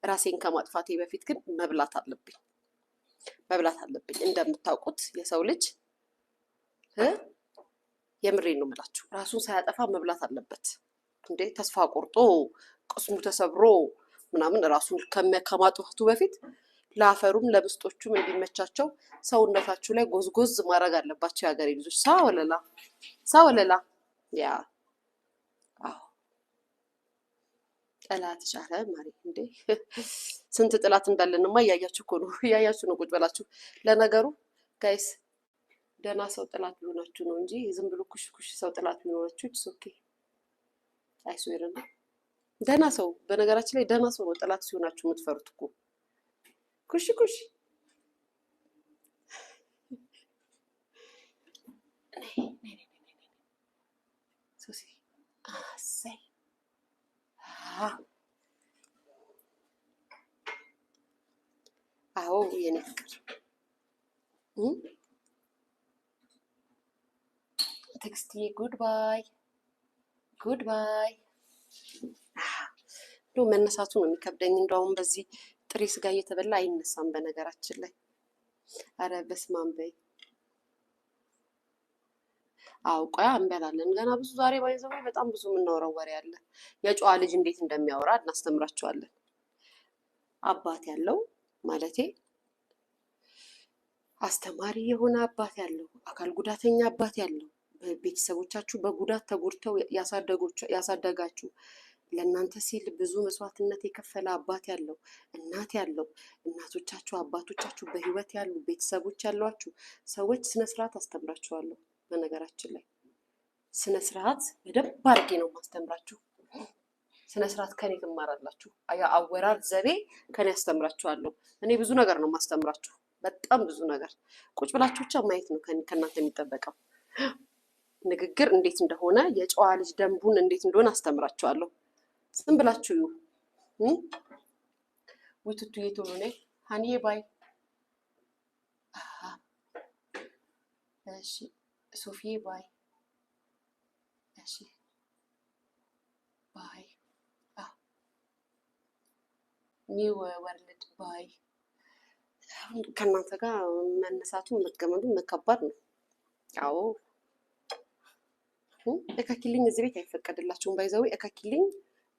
ራሴን ከማጥፋቴ በፊት ግን መብላት አለብኝ። እንደምታውቁት የሰው ልጅ የምሬን ነው የምላችሁ ራሱን ሳያጠፋ መብላት አለበት። እንዴ ተስፋ ቆርጦ ቅስሙ ተሰብሮ ምናምን ራሱን ከማጥፋቱ በፊት ለአፈሩም ለብስጦቹም እንዲመቻቸው ሰውነታችሁ ላይ ጎዝጎዝ ማድረግ አለባቸው የሀገሬ ልጆች። ሳወለላ ያ አዎ ጠላት ቻለ ማሪ እንዴ ስንት ጥላት እንዳለንማ እያያችሁ እኮ ነው። እያያችሁ ነው ቁጭ ብላችሁ። ለነገሩ ጋይስ ደህና ሰው ጥላት ቢሆናችሁ ነው እንጂ ዝም ብሎ ኩሽ ሰው ጥላት ቢሆናችሁ ኢትስ ኦኬ። አይስዌርና ደህና ሰው በነገራችን ላይ ደህና ሰው ነው ጥላት ሲሆናችሁ የምትፈሩት እኮ። ኩሽ ሶሲ አሰይ አዎ የኔ ፍቅር ቴክስቲ ጉድባይ ዶ መነሳቱ ነው የሚከብደኝ። እንደውም በዚህ ጥሬ ስጋ እየተበላ አይነሳም በነገራችን ላይ። አረ በስማም በይ። አዎ ቆያ እንበላለን ገና ብዙ ዛሬ ባይዘው በጣም ብዙ የምናወራው ወሬ አለ። የጨዋ ልጅ እንዴት እንደሚያወራ እናስተምራቸዋለን። አባት ያለው ማለቴ አስተማሪ የሆነ አባት ያለው፣ አካል ጉዳተኛ አባት ያለው፣ ቤተሰቦቻችሁ በጉዳት ተጎድተው ያሳደጋችሁ ለእናንተ ሲል ብዙ መስዋዕትነት የከፈለ አባት ያለው፣ እናት ያለው፣ እናቶቻችሁ አባቶቻችሁ በህይወት ያሉ ቤተሰቦች ያሏችሁ ሰዎች ስነ ስርዓት አስተምራችኋለሁ። በነገራችን ላይ ስነ ስርዓት በደንብ አድርጌ ነው ማስተምራችሁ። ስነ ስርዓት ከኔ ትማራላችሁ። አወራር ዘቤ ከኔ አስተምራችኋለሁ። እኔ ብዙ ነገር ነው ማስተምራችሁ፣ በጣም ብዙ ነገር። ቁጭ ብላችሁ ብቻ ማየት ነው ከእናንተ የሚጠበቀው። ንግግር እንዴት እንደሆነ የጨዋ ልጅ ደንቡን እንዴት እንደሆነ አስተምራችኋለሁ። ዝም ብላችሁ ውትቱ የቶሎ ነይ ሀኒዬ ባይ። እሺ ሶፊዬ ባይ። እሺ ባይ። ኒው ወርልድ ባይ። ከእናንተ ጋር መነሳቱን መገመዱን መከባድ ነው። አዎ እካኪልኝ እዚህ ቤት አይፈቀድላችሁም። ባይዘው እካኪልኝ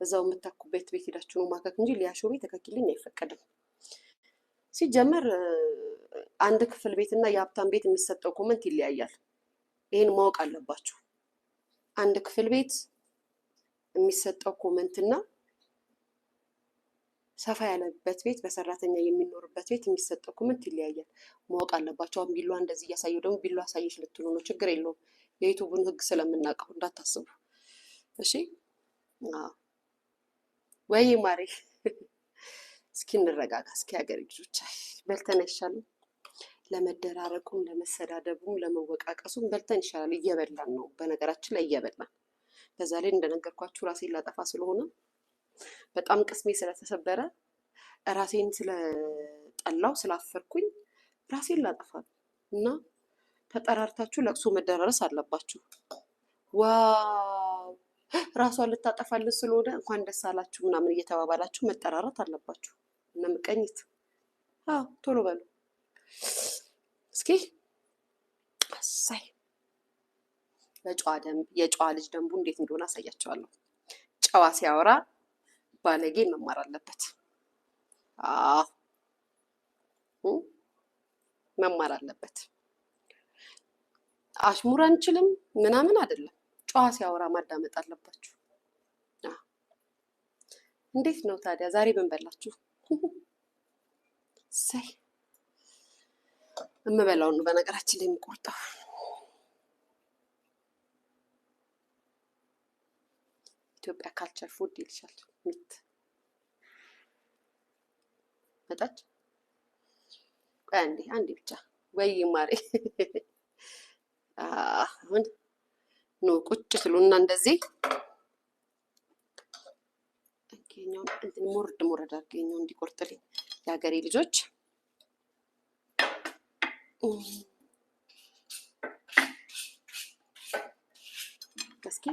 እዛው የምታኩበት ቤት ሄዳችሁ ነው ማከክ እንጂ ሊያሾ ቤት እካኪልኝ አይፈቀድም። ሲጀመር አንድ ክፍል ቤት እና የሀብታም ቤት የሚሰጠው ኮመንት ይለያያል። ይሄን ማወቅ አለባችሁ። አንድ ክፍል ቤት የሚሰጠው ኮመንት እና ሰፋ ያለበት ቤት በሰራተኛ የሚኖርበት ቤት የሚሰጠው ኮመንት ይለያያል። ማወቅ አለባችሁ። አሁን ቢሏ እንደዚህ እያሳየው ደግሞ ቢሏ አሳየሽ ልትሉ ነው። ችግር የለውም። የዩቱቡን ህግ ስለምናውቀው እንዳታስቡ እሺ። ወይ ማሪ እስኪ እንረጋጋ። እስኪ ሀገር ልጆች በልተን አይሻልም? ለመደራረቁም ለመሰዳደቡም ለመወቃቀሱም በልተን ይሻላል። እየበላን ነው በነገራችን ላይ እየበላን። በዛ ላይ እንደነገርኳችሁ ራሴን ላጠፋ ስለሆነ በጣም ቅስሜ ስለተሰበረ ራሴን ስለጠላው ስላፈርኩኝ ራሴን ላጠፋ እና ተጠራርታችሁ ለቅሶ መደራረስ አለባችሁ። ዋው ራሷን ልታጠፋልን ስለሆነ እንኳን ደስ አላችሁ ምናምን እየተባባላችሁ መጠራራት አለባችሁ። እና ምቀኝት ቶሎ በሉ እስኪ። አሳይ የጨዋ ልጅ ደንቡ እንዴት እንደሆነ አሳያቸዋለሁ። ጨዋ ሲያወራ ባለጌ መማር አለበት። መማር አለበት። አሽሙር አንችልም ምናምን አይደለም። ጨዋ ሲያወራ ማዳመጥ አለባችሁ። እንዴት ነው ታዲያ ዛሬ ምን በላችሁ? ሳይ እምበላው ነው በነገራችን ላይ የምቆርጠው። ኢትዮጵያ ካልቸር ፉድ ይልሻል። ሚት መጣች። ቆይ አንዴ ብቻ ወይ ማሬ። አሁን ነው ቁጭ ትሉና እንደዚህ እንግኛው እንትን ሞረድ አድርገኛው እንዲቆርጥልኝ የሀገሬ ልጆች። እስኪ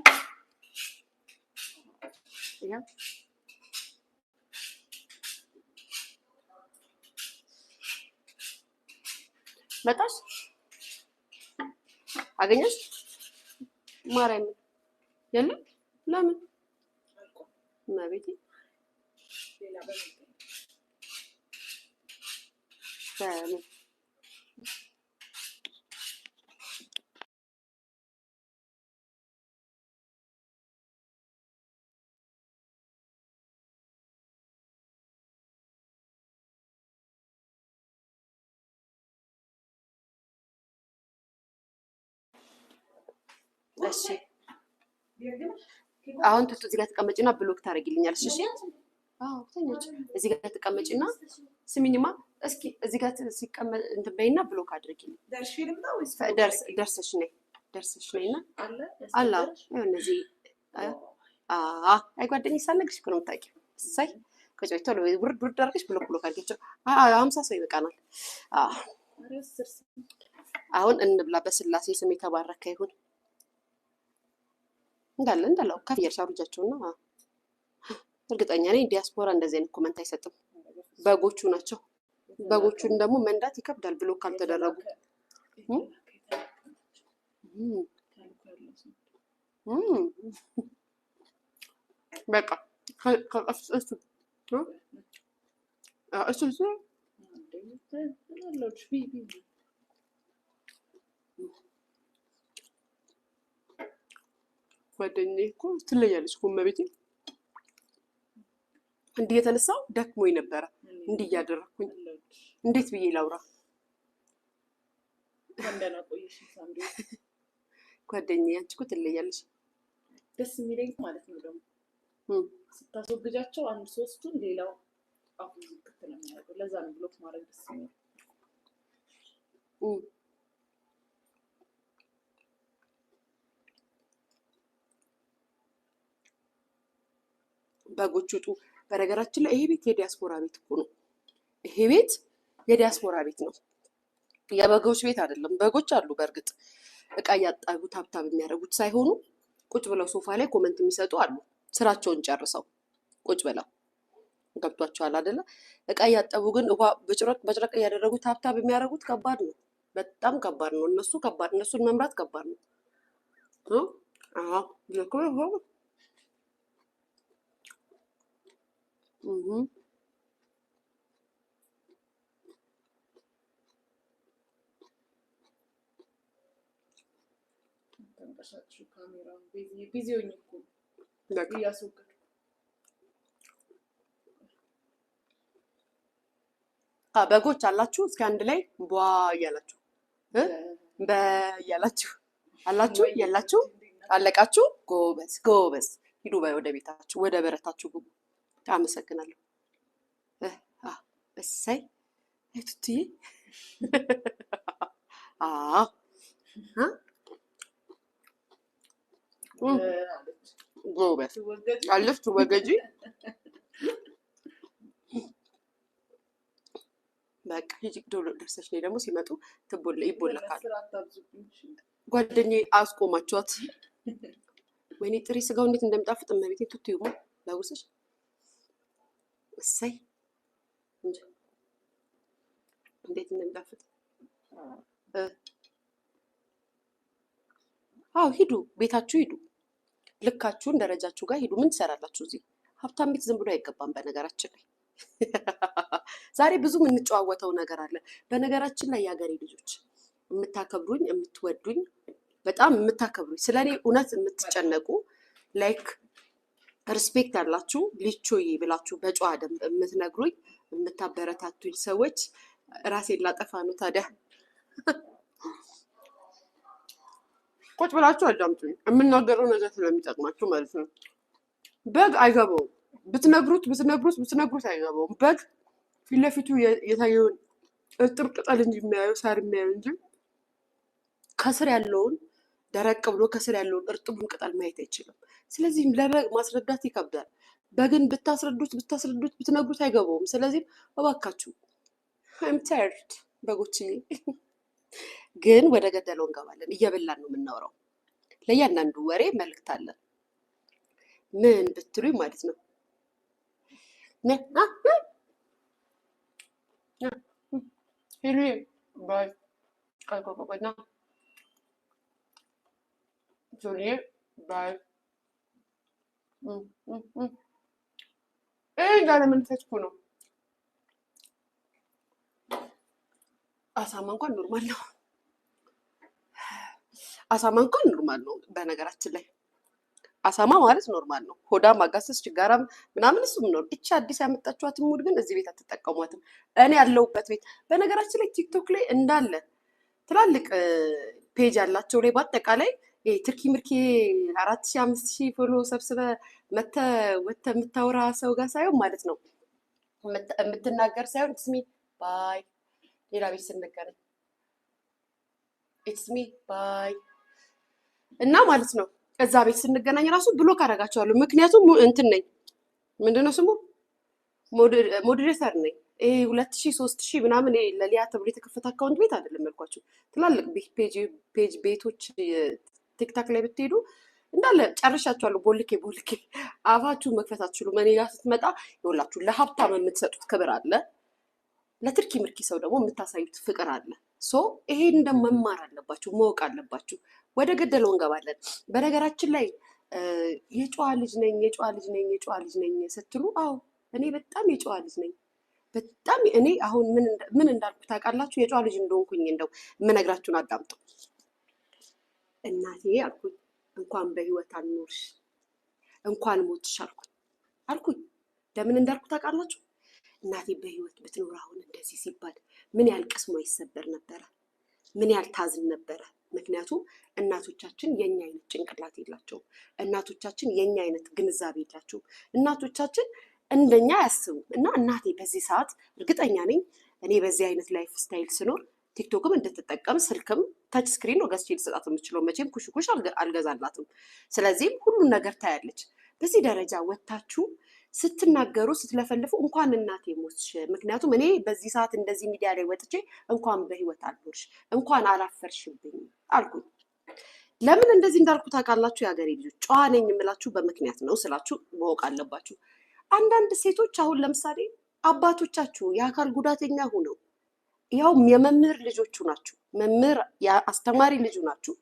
ያ መጣሽ አገኘሽ ማርያም የለም ለምን ማቤቴ በምን እሺ አሁን እዚህ ጋር ተቀመጭና ብሎክ ታደርጊልኛለሽ። እሺ አዎ ተኝች። እዚህ ጋር ተቀመጭና ስሚኝማ፣ እስኪ እዚህ ጋር ሲቀመጥ እንትን በይና ብሎክ አድርጊልኝ። ደርሰሽ ነይና አላ እነዚህ አይ ጓደኛዬ ሳልነግርሽ እኮ ነው የምታውቂው። እሰይ ከጮይ ቶሎ ውርድ አድርገሽ ብሎክ አድርጊያቸው። 50 ሰው ይበቃናል። አሁን እንብላ። በስላሴ ስም የተባረከ ይሁን። እንዳለው ከፍ እያልሽ አውርጃቸውና እርግጠኛ ነኝ ዲያስፖራ እንደዚህ አይነት ኮመንት አይሰጥም። በጎቹ ናቸው። በጎቹን ደግሞ መንዳት ይከብዳል ብሎክ ካልተደረጉ። በቃ እሱ ጓደኛዬ እኮ ትለያለች እኮ እመቤቴ። እንዲህ የተነሳው ደክሞኝ ነበረ። እንዲህ እያደረኩኝ እንዴት ብዬ ላውራ? ጓደኛዬ አንቺ እኮ ትለያለች። ደስ የሚለኝ ማለት ነው ደግሞ ስታስወግጃቸው አንድ ሶስቱን ሌላው አፉ ዝግት ነው የሚያደርገው። ለዛ ነው ብሎክ ማድረግ ደስ የሚለው። በጎች ውጡ። በነገራችን ላይ ይሄ ቤት የዲያስፖራ ቤት እኮ ነው። ይሄ ቤት የዲያስፖራ ቤት ነው፣ የበጎች ቤት አይደለም። በጎች አሉ በእርግጥ እቃ እያጣቡ ታብታብ የሚያደርጉት ሳይሆኑ ቁጭ ብለው ሶፋ ላይ ኮመንት የሚሰጡ አሉ። ስራቸውን ጨርሰው ቁጭ ብለው ገብቷቸዋል አይደለ? እቃ እያጠቡ ግን ውሃ በጭረቅ እያደረጉ ታብታብ የሚያደርጉት ከባድ ነው፣ በጣም ከባድ ነው። እነሱን መምራት ከባድ ነው። በጎች አላችሁ? እስኪ አንድ ላይ ቧ እያላችሁ በእያላችሁ አላችሁ? የላችሁ? አለቃችሁ? ጎበዝ። ሂዱ ወደ ቤታችሁ፣ ወደ በረታችሁ ግቡ። አመሰግናለሁ። እሰይ ቱትዬ ጎበዝ አለች። ትወገጂ በቃ ሂጂ። ዶሎ ደርሰሽ ነይ። ደግሞ ሲመጡ ይቦለካል። ጓደኛዬ አስቆማችኋት። ወይኔ ጥሬ ስጋው እንዴት እንደሚጣፍጥ እመቤቴ። ቱትዩማ ላውስሽ። እሰይ እንዴት እንደሚጣፍጥ። አዎ ሂዱ፣ ቤታችሁ ሂዱ። ልካችሁን ደረጃችሁ ጋር ሂዱ። ምን ትሰራላችሁ እዚህ? ሀብታም ቤት ዝም ብሎ አይገባም። በነገራችን ላይ ዛሬ ብዙ የምንጨዋወተው ነገር አለ። በነገራችን ላይ የሀገሬ ልጆች የምታከብሩኝ፣ የምትወዱኝ፣ በጣም የምታከብሩኝ፣ ስለ እኔ እውነት የምትጨነቁ ላይክ ሪስፔክት ያላችሁ ሊቾዬ ብላችሁ በጨዋ ደንብ የምትነግሩኝ፣ የምታበረታቱኝ ሰዎች ራሴን ላጠፋ ነው ታዲያ። ቁጭ ብላችሁ አዳምጡኝ። የምናገረው ነገር ስለሚጠቅማችሁ ማለት ነው። በግ አይገባውም። ብትነግሩት አይገባውም። በግ ፊት ለፊቱ የታየውን እርጥብ ቅጠል እንጂ የሚያየው ሳር የሚያየው እንጂ ከስር ያለውን ደረቅ ብሎ ከስር ያለውን እርጥቡን ቅጠል ማየት አይችልም። ስለዚህም ለበግ ማስረዳት ይከብዳል። በግን ብትነግሩት አይገባውም። ስለዚህም እባካችሁ I'm tired በጎችዬ። ግን ወደ ገደለው እንገባለን። እየበላን ነው የምናወራው። ለእያንዳንዱ ወሬ መልእክት አለን። ምን ብትሉኝ ማለት ነው ባይ ቆይና ጆኒ ባይ ጋር የምንፈጭኩ ነው። አሳማ እንኳን ኖርማል ነው። አሳማ እንኳን ኖርማል ነው። በነገራችን ላይ አሳማ ማለት ኖርማል ነው። ሆዳም፣ አጋሰስ፣ ችጋራም ምናምን እሱም ነው። እቺ አዲስ ያመጣችኋት ሙድ ግን እዚህ ቤት አትጠቀሟትም። እኔ ያለሁበት ቤት በነገራችን ላይ ቲክቶክ ላይ እንዳለ ትላልቅ ፔጅ ያላቸው ላይ በአጠቃላይ ትርኪ ምርኪ 4000 5000 ፎሎ ሰብስበ ወተ የምታወራ ሰው ጋር ሳይሆን ማለት ነው የምትናገር ሳይሆን ኢትስ ሚ ባይ ሌላ ቤት ስንገናኝ ኢትስ ሚ ባይ እና ማለት ነው እዛ ቤት ስንገናኝ ራሱ ብሎክ አደርጋቸዋለሁ። ምክንያቱም እንትን ነኝ ምንድነው ስሙ ሞዴሬተር ነኝ። 2000 3000 ምናምን ለሊያ ተብሎ የተከፈተ አካውንት ቤት አይደለም ያልኳችሁ። ትላልቅ ፔጅ ቤቶች ቲክታክ ላይ ብትሄዱ እንዳለ ጨርሻቸዋለሁ። ቦልኬ አፋችሁን መክፈት አትችሉም። እኔ ጋር ስትመጣ ይኸውላችሁ ለሀብታም የምትሰጡት ክብር አለ፣ ለትርኪ ምርኪ ሰው ደግሞ የምታሳዩት ፍቅር አለ። ሶ ይሄን ደግሞ መማር አለባችሁ፣ ማወቅ አለባችሁ። ወደ ገደለው እንገባለን። በነገራችን ላይ የጨዋ ልጅ ነኝ ስትሉ፣ አዎ እኔ በጣም የጨዋ ልጅ ነኝ። በጣም እኔ አሁን ምን እንዳልኩ ታውቃላችሁ? የጨዋ ልጅ እንደሆንኩኝ እንደው የምነግራችሁን አዳምጡ። እናቴ አልኩኝ እንኳን በህይወት አልኖርሽ እንኳን ሞትሽ አልኩኝ። ለምን እንዳልኩ ታውቃላችሁ? እናቴ በህይወት ብትኖር አሁን እንደዚህ ሲባል ምን ያህል ቅስሟ ይሰበር ነበረ፣ ምን ያህል ታዝን ነበረ። ምክንያቱም እናቶቻችን የኛ አይነት ጭንቅላት የላቸውም። እናቶቻችን የኛ አይነት ግንዛቤ የላቸውም። እናቶቻችን እንደኛ አያስቡም። እና እናቴ በዚህ ሰዓት እርግጠኛ ነኝ እኔ በዚህ አይነት ላይፍ ስታይል ስኖር ቲክቶክም እንድትጠቀም ስልክም ታች ስክሪን ነው ገዝቼ ልሰጣት የምችለው። መቼም ኩሽኩሽ አልገዛላትም። ስለዚህም ሁሉን ነገር ታያለች። በዚህ ደረጃ ወታችሁ ስትናገሩ ስትለፈልፉ እንኳን እናቴ ሞትሽ። ምክንያቱም እኔ በዚህ ሰዓት እንደዚህ ሚዲያ ላይ ወጥቼ እንኳን በህይወት አልኖርሽ እንኳን አላፈርሽብኝ አልኩኝ። ለምን እንደዚህ እንዳልኩ ታውቃላችሁ? የሀገሬ ልጆች ጨዋ ነኝ የምላችሁ በምክንያት ነው ስላችሁ ማወቅ አለባችሁ። አንዳንድ ሴቶች አሁን ለምሳሌ አባቶቻችሁ የአካል ጉዳተኛ ሆነው ያውም የመምህር ልጆቹ ናችሁ፣ መምህር አስተማሪ ልጁ ናችሁ።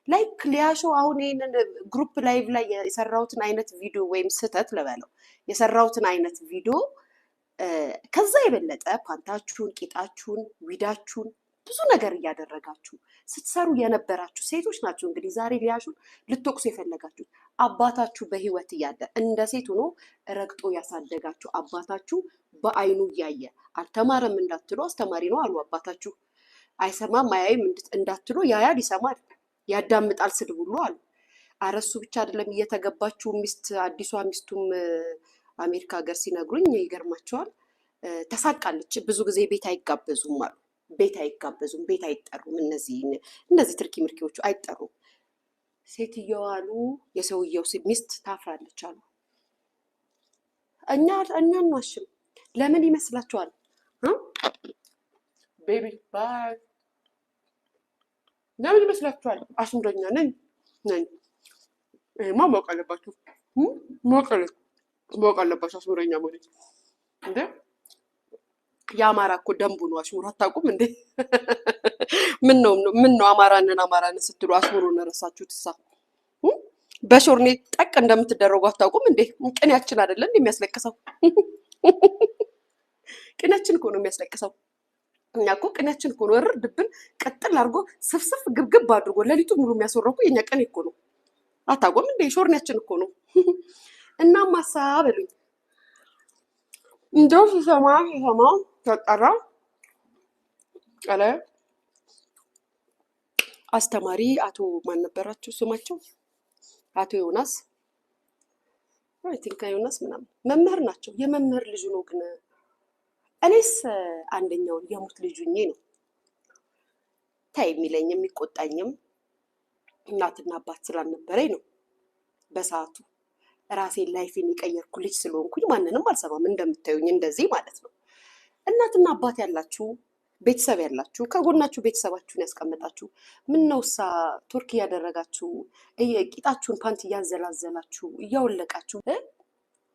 ላይክ ሊያሾ አሁን ይሄንን ግሩፕ ላይቭ ላይ የሰራሁትን አይነት ቪዲዮ ወይም ስህተት ልበለው የሰራሁትን አይነት ቪዲዮ ከዛ የበለጠ ፓንታችሁን፣ ቂጣችሁን፣ ዊዳችሁን ብዙ ነገር እያደረጋችሁ ስትሰሩ የነበራችሁ ሴቶች ናቸው። እንግዲህ ዛሬ ሊያሹን ልትወቅሱ የፈለጋችሁ አባታችሁ በህይወት እያለ እንደ ሴት ሆኖ ረግጦ ያሳደጋችሁ አባታችሁ በአይኑ እያየ አልተማረም እንዳትሉ አስተማሪ ነው አሉ አባታችሁ። አይሰማም አያይም እንዳትሉ ያያል፣ ይሰማል፣ ያዳምጣል ስድብ ሁሉ አሉ። አረሱ ብቻ አይደለም እየተገባችሁ ሚስት አዲሷ ሚስቱም አሜሪካ ሀገር ሲነግሩኝ ይገርማቸዋል። ተሳቃለች። ብዙ ጊዜ ቤት አይጋበዙም አሉ። ቤት አይጋበዙም፣ ቤት አይጠሩም። እነዚህ ትርኪ ምርኪዎቹ አይጠሩም። ሴትየዋ አሉ የሰውየው ሚስት ታፍራለች አሉ። እኛ አንዋሽም። ለምን ይመስላችኋል? ቤቢ ባይ ለምን ይመስላችኋል? አስምረኛ ነኝ። ማወቅ አለባችሁ፣ ማወቅ አለባችሁ አስምረኛ ሞዴ እንደ የአማራ እኮ ደንቡ ነው። አሽሙር አታውቁም እንዴ? ምን ነው አማራንን ስትሉ አሽሙሩን ረሳችሁት? እሳ በሾርኔ ጠቅ እንደምትደረጉ አታውቁም እንዴ? ቅኔያችን አይደለም የሚያስለቅሰው? ቅኔያችን እኮ ነው የሚያስለቅሰው። እኛ እኮ ቅኔያችን እኮ ነው እርድብን ቀጥል አድርጎ ስፍስፍ ግብግብ አድርጎ ሌሊቱ ሙሉ የሚያስወራው እኮ የኛ ቅኔ እኮ ነው። አታውቁም እንዴ? ሾርኔያችን እኮ ነው። እናም ሀሳብ በሉኝ እንደው ሲሰማ ተጠራ ቀለ አስተማሪ አቶ ማን ነበራቸው ስማቸው? አቶ ዮናስ አይ ቲንክ ዮናስ ምናምን መምህር ናቸው። የመምህር ልጁ ነው። ግን እኔስ አንደኛውን የሙት ልጁኜ ነው ታይ የሚለኝ የሚቆጣኝም እናትና አባት ስላልነበረኝ ነው። በሰዓቱ ራሴን ላይፌን የቀየርኩ ልጅ ስለሆንኩኝ ማንንም አልሰማም። እንደምታዩኝ እንደዚህ ማለት ነው። እናትና አባት ያላችሁ ቤተሰብ ያላችሁ ከጎናችሁ ቤተሰባችሁን ያስቀመጣችሁ ምን ነው እሳ ቱርክ እያደረጋችሁ ቂጣችሁን ፓንት እያዘላዘላችሁ እያወለቃችሁ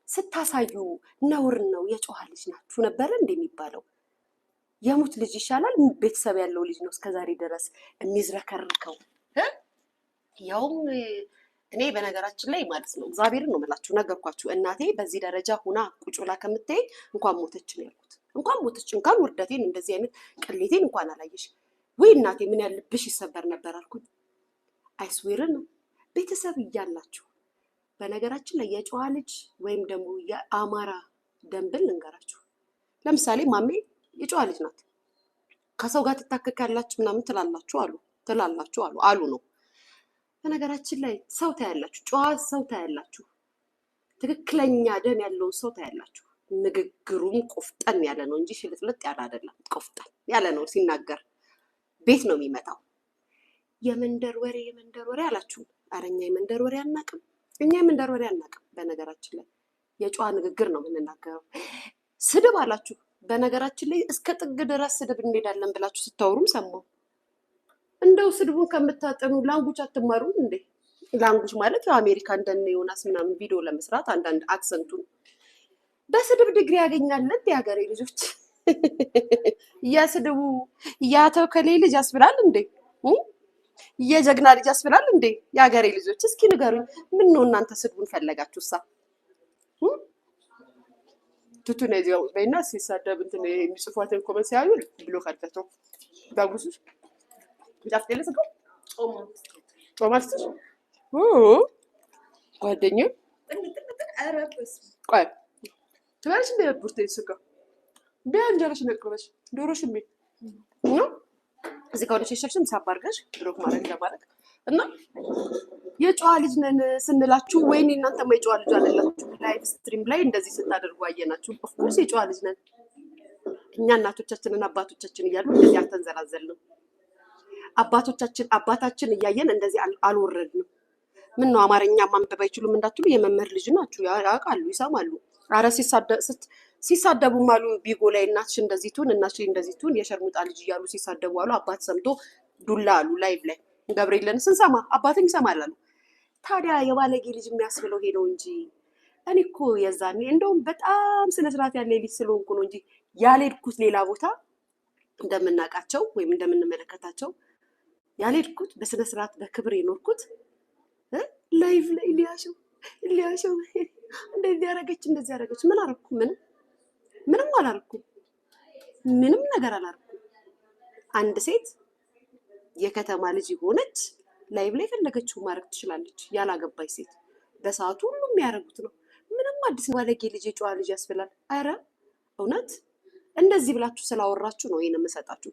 ስታሳዩ ነውር ነው። የጨዋ ልጅ ናችሁ ነበረ እንደሚባለው የሙት ልጅ ይሻላል ቤተሰብ ያለው ልጅ ነው እስከዛሬ ድረስ የሚዝረከርከው። ያውም እኔ በነገራችን ላይ ማለት ነው እግዚአብሔርን ነው የምላችሁ፣ ነገርኳችሁ። እናቴ በዚህ ደረጃ ሁና ቁጭ ብላ ከምትይ እንኳን ሞተች ነው ያልኩት። እንኳን ሞተች፣ እንኳን ውርደቴን እንደዚህ አይነት ቅሌቴን እንኳን አላየሽ ወይ እናቴ፣ ምን ያልብሽ ይሰበር ነበር አልኩኝ። አይስዌርን ቤተሰብ እያላችሁ በነገራችን ላይ የጨዋ ልጅ ወይም ደግሞ የአማራ ደንብን ልንገራችሁ። ለምሳሌ ማሜ የጨዋ ልጅ ናት። ከሰው ጋር ትታከካላችሁ ምናምን ትላላችሁ አሉ ነው። በነገራችን ላይ ሰው ታያላችሁ፣ ጨዋ ሰው ታያላችሁ፣ ትክክለኛ ደም ያለውን ሰው ታያላችሁ። ንግግሩም ቆፍጠን ያለ ነው እንጂ ሽልጥልጥ ያለ አይደለም። ቆፍጠን ያለ ነው ሲናገር ቤት ነው የሚመጣው። የመንደር ወሬ አላችሁ። ኧረ እኛ የመንደር ወሬ አናውቅም፣ በነገራችን ላይ የጨዋ ንግግር ነው የምንናገረው። ስድብ አላችሁ። በነገራችን ላይ እስከ ጥግ ድረስ ስድብ እንሄዳለን ብላችሁ ስታወሩም ሰማሁ። እንደው ስድቡን ከምታጠኑ ላንጉጅ አትማሩም እንዴ? ላንጉጅ ማለት ያው አሜሪካ እንደነ ዮናስ ምናምን ቪዲዮ ለመስራት አንዳንድ አክሰንቱን በስድብ ዲግሪ ያገኛለን የሀገሬ ልጆች። የስድቡ ያተው ከሌ ልጅ ያስብላል እንዴ? የጀግና ልጅ ያስብላል እንዴ? የሀገሬ ልጆች እስኪ ንገሩኝ፣ ምን ነው እናንተ ስድቡን ፈለጋችሁሳ? ቱቱ ነው እዚያው በእና ሲሳደብ እንትን የሚጽፏትን ኮመንት ሲያዩ ብሎ ካደተው ዳጉሱ ጫፍ ደለሰ ጾማልስ ጓደኛዬ ቆይ ትላልሽ እንደ ቡርቴ ስጋ ቢያንጀራሽ ነቅበሽ ዶሮሽ ምን ነው እዚህ ጋር ወደሽ ሸክሽም ሳባርገሽ ብሮክ ማድረግ ለማድረግ እና የጨዋ ልጅ ነን ስንላችሁ ወይኔ እናንተማ የጨዋ ልጅ አይደላችሁ። ላይቭ ስትሪም ላይ እንደዚህ ስታደርጉ አየናችሁ። ኦፍ ኮርስ የጨዋ ልጅ ነን እኛ። እናቶቻችንን አባቶቻችን እያሉ እንደዚህ አልተንዘላዘልንም። አባታችን እያየን እንደዚህ አልወረድንም። ምን ነው አማርኛ ማንበብ አይችሉም እንዳትሉ፣ የመምህር ልጅ ናችሁ፣ ያውቃሉ፣ ይሰማሉ። አረ ሲሳደቡም አሉ ቢጎ ላይ እናትሽ እንደዚህ ትሁን፣ እናትሽ እንደዚህ ትሁን፣ የሸርሙጣ ልጅ እያሉ ሲሳደቡ አሉ። አባት ሰምቶ ዱላ አሉ ላይቭ ላይ ገብርኤልን ስንሰማ አባትም ይሰማል አሉ። ታዲያ የባለጌ ልጅ የሚያስብለው ሄደው እንጂ እኔ እኮ የዛኔ እንደውም በጣም ስነስርዓት ያለ ልጅ ስለሆንኩ ነው እንጂ ያልሄድኩት ሌላ ቦታ እንደምናውቃቸው ወይም እንደምንመለከታቸው ያልሄድኩት በስነስርዓት በክብር የኖርኩት ላይቭ ላይ ሊያሸው እንደዚህ ያደረገች ምን አደረኩ? ምንም አላደረኩም። ምንም ነገር አላደረኩም። አንድ ሴት የከተማ ልጅ የሆነች ላይቭ ላይ ፈለገችው ማድረግ ትችላለች። ያላገባች ሴት በሰዓቱ ሁሉም ያደረጉት ነው። ምንም አዲስ ባለጌ ልጅ የጨዋ ልጅ ያስብላል? አረ እውነት እንደዚህ ብላችሁ ስላወራችሁ ነው ይሄን የምሰጣችሁ።